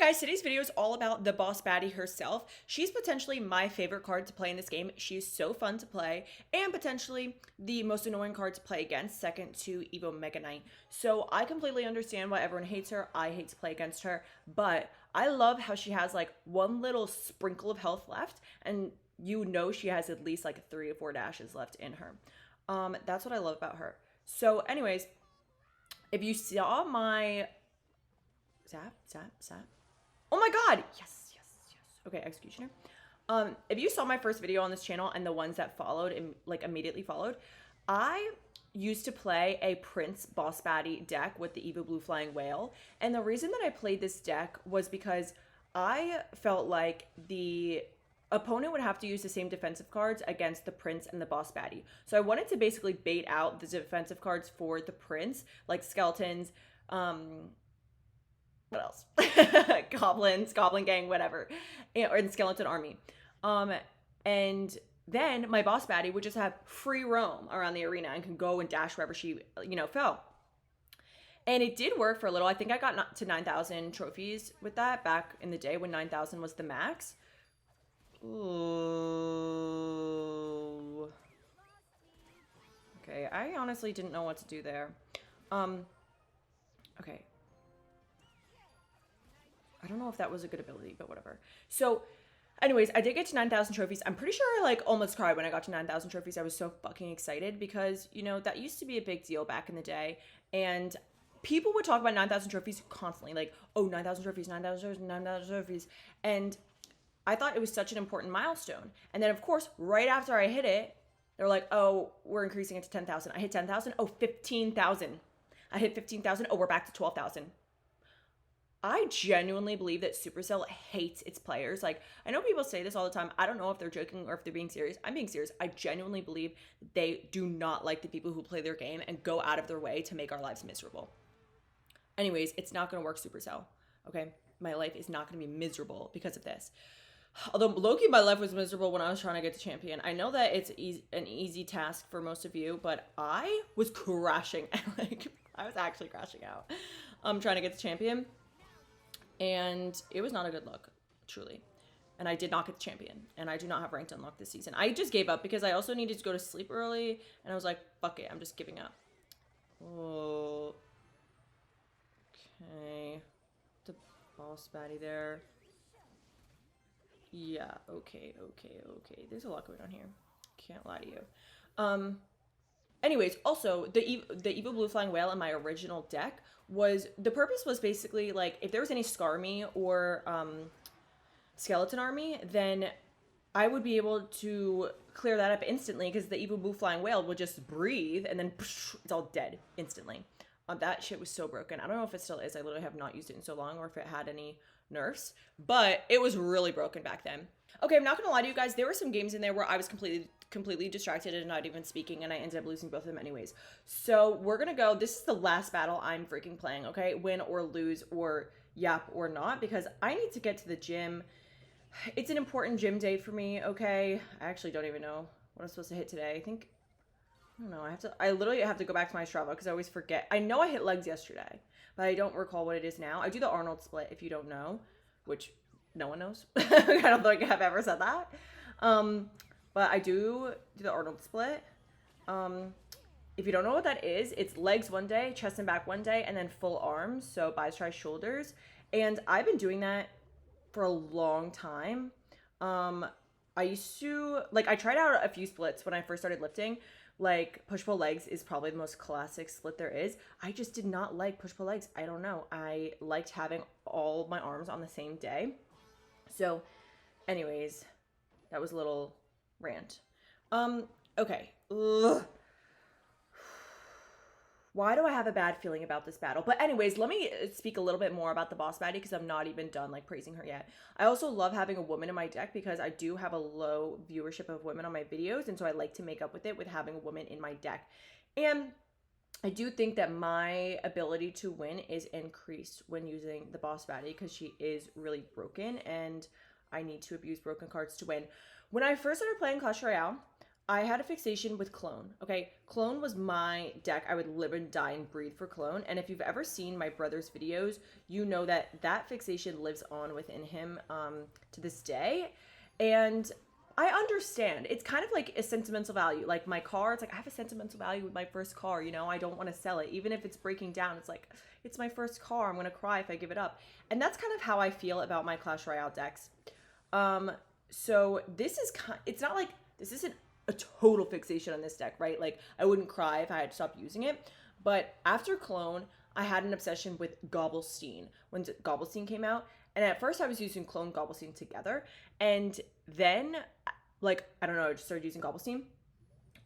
guys, today's video is all about the boss baddie herself. She's potentially my favorite card to play in this game. She's so fun to play and potentially the most annoying card to play against, second to Evo Mega Knight. So I completely understand why everyone hates her. I hate to play against her, but I love how she has like one little sprinkle of health left, and you know she has at least like 3 or 4 dashes left in her. That's what I love about her. So anyways, if you saw my Zap. Oh my god! Yes. Okay, Executioner. If you saw my first video on this channel and the ones that followed and like immediately followed, I used to play a Prince boss baddie deck with the Evo Blue Flying Whale. And the reason that I played this deck was because I felt like the opponent would have to use the same defensive cards against the Prince and the boss baddie. So I wanted to basically bait out the defensive cards for the Prince, like skeletons, what else? Goblins, Goblin Gang, whatever, or the Skeleton Army. And then my boss baddie would just have free roam around the arena and can go and dash wherever she, fell. And it did work for a little. I think I got to 9,000 trophies with that back in the day when 9,000 was the max. Ooh. Okay, I honestly didn't know what to do there. Okay. I don't know if that was a good ability, but whatever. So, anyways, I did get to 9,000 trophies. I'm pretty sure I like almost cried when I got to 9,000 trophies. I was so fucking excited because, that used to be a big deal back in the day. And people would talk about 9,000 trophies constantly. Like, oh, 9,000 trophies, 9,000 trophies, 9,000 trophies. And I thought it was such an important milestone. And then, of course, right after I hit it, they were like, oh, we're increasing it to 10,000. I hit 10,000. Oh, 15,000. I hit 15,000. Oh, we're back to 12,000. I genuinely believe that Supercell hates its players. Like, I know people say this all the time. I don't know if they're joking or if they're being serious. I'm being serious. I genuinely believe they do not like the people who play their game and go out of their way to make our lives miserable. Anyways, it's not going to work, Supercell. Okay? My life is not going to be miserable because of this. Although, low-key, my life was miserable when I was trying to get to champion. I know that it's an easy task for most of you, but I was crashing. I was actually crashing out. Trying to get to champion. And it was not a good look, truly. And I did not get the champion. And I do not have ranked unlock this season. I just gave up because I also needed to go to sleep early. And I was like, fuck it, I'm just giving up. Oh. Okay. The boss baddie there. Yeah, okay. There's a lot going on here. Can't lie to you. Anyways, also, the Evo Blue Flying Whale in my original deck the purpose was basically, like, if there was any Skarmy or Skeleton Army, then I would be able to clear that up instantly because the Evo Blue Flying Whale would just breathe and then psh, it's all dead instantly. That shit was so broken. I don't know if it still is. I literally have not used it in so long or if it had any nerfs, but it was really broken back then. Okay, I'm not gonna lie to you guys. There were some games in there where I was completely distracted and not even speaking, and I ended up losing both of them anyways. So we're gonna go. This is the last battle I'm freaking playing, okay? Win or lose or yap or not, because I need to get to the gym. It's an important gym day for me, okay? I actually don't even know what I'm supposed to hit today. I don't know. I literally have to go back to my Strava because I always forget. I know I hit legs yesterday, but I don't recall what it is now. I do the Arnold split, if you don't know, which no one knows. I don't think I've ever said that. But I do the Arnold split. If you don't know what that is, it's legs one day, chest and back one day, and then full arms. So biceps, tries, shoulders. And I've been doing that for a long time. I used to, like, I tried out a few splits when I first started lifting. Like, push-pull legs is probably the most classic split there is. I just did not like push-pull legs. I don't know. I liked having all my arms on the same day. So, anyways, that was a little rant. Okay. Ugh. Why do I have a bad feeling about this battle? But anyways, let me speak a little bit more about the boss baddie because I'm not even done like praising her yet. I also love having a woman in my deck because I do have a low viewership of women on my videos, and so I like to make up with it with having a woman in my deck. And I do think that my ability to win is increased when using the boss baddie because she is really broken and I need to abuse broken cards to win. When I first started playing Clash Royale, I had a fixation with Clone. Okay, Clone was my deck. I would live and die and breathe for Clone. And if you've ever seen my brother's videos, you know that that fixation lives on within him to this day. And I understand. It's kind of like a sentimental value. Like my car, it's like I have a sentimental value with my first car. You know, I don't want to sell it, even if it's breaking down. It's like it's my first car. I'm gonna cry if I give it up. And that's kind of how I feel about my Clash Royale decks. So this is it's not like this isn't a total fixation on this deck, right? Like I wouldn't cry if I had to stop using it. But after Clone, I had an obsession with Gobblestein when Gobblestein came out. And at first I was using Clone Gobblestein together. And then, like, I don't know, I just started using Gobblestein.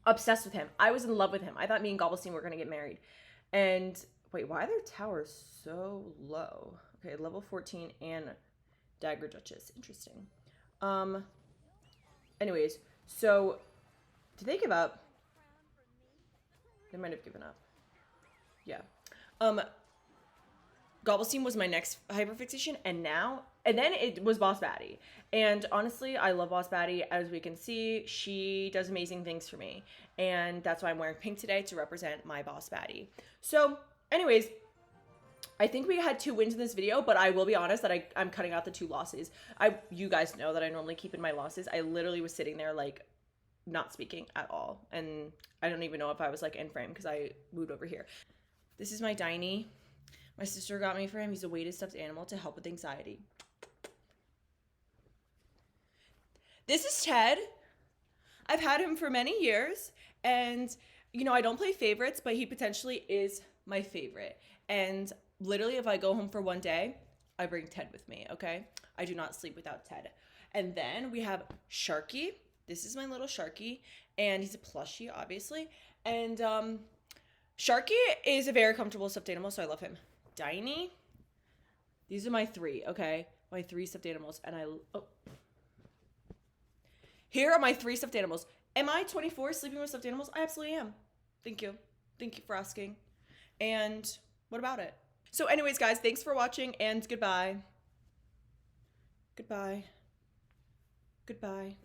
Obsessed with him. I was in love with him. I thought me and Gobblestein were going to get married. And wait, why are their towers so low? Okay, level 14 and Dagger Duchess. Interesting. Anyways, so did they give up? They might have given up. Yeah. Gobblestein was my next hyperfixation, and then it was Boss Baddie. And honestly, I love Boss Baddie. As we can see, she does amazing things for me. And that's why I'm wearing pink today, to represent my Boss Baddie. So, anyways, I think we had 2 wins in this video, but I will be honest that I'm cutting out the 2 losses. You guys know that I normally keep in my losses. I literally was sitting there, like, not speaking at all. And I don't even know if I was, like, in frame because I moved over here. This is my Baddie. My sister got me for him. He's a weighted stuffed animal to help with anxiety. This is Ted. I've had him for many years. And, you know, I don't play favorites, but he potentially is my favorite. And literally, if I go home for one day, I bring Ted with me, okay? I do not sleep without Ted. And then we have Sharky. This is my little Sharky. And he's a plushie, obviously. And Sharky is a very comfortable stuffed animal, so I love him. Baddie. These are my 3, okay? My 3 stuffed animals. And here are my 3 stuffed animals. Am I 24 sleeping with stuffed animals? I absolutely am. Thank you. Thank you for asking. And what about it? So anyways, guys, thanks for watching, and goodbye. Goodbye. Goodbye.